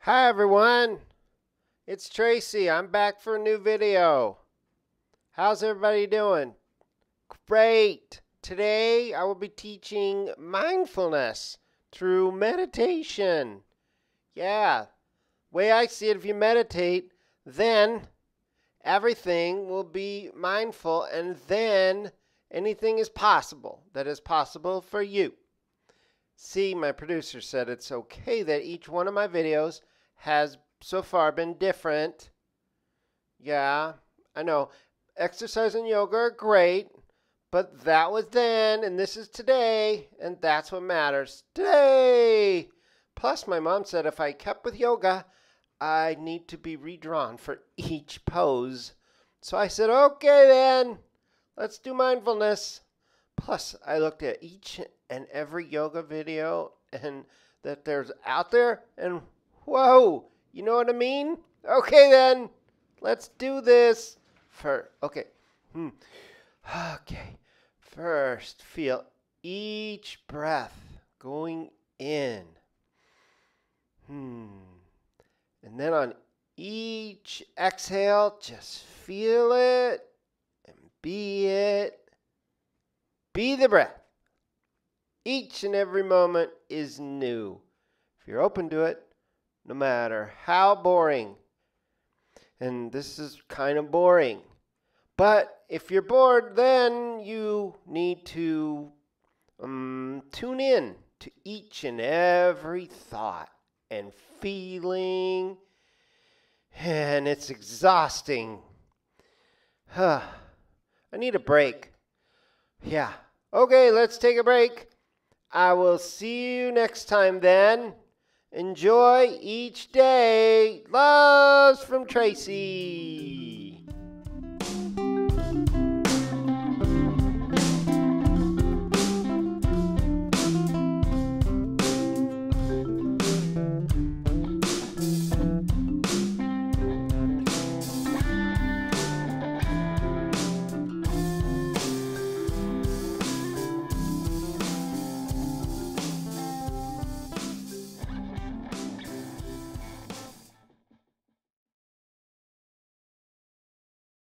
Hi everyone, it's Tracy. I'm back for a new video. How's everybody doing? Great! Today I will be teaching mindfulness through meditation. Yeah, way I see it, if you meditate, then everything will be mindful and then anything is possible that is possible for you. See, my producer said it's okay that each one of my videos has so far been different. Yeah, I know. Exercise and yoga are great, but that was then and this is today, and that's what matters today. Plus, my mom said if I kept with yoga, I need to be redrawn for each pose. So I said, okay then, let's do mindfulness. Plus, I looked at each and every yoga video and that there's out there, and whoa, you know what I mean? Okay then, let's do this. Okay. Okay. First, feel each breath going in. And then on each exhale, just feel it and be it. Be the breath. Each and every moment is new. If you're open to it, no matter how boring. And this is kind of boring. But if you're bored, then you need to tune in to each and every thought and feeling. And it's exhausting. I need a break. Yeah. Okay, let's take a break. I will see you next time then. Enjoy each day. Loves from Tracy.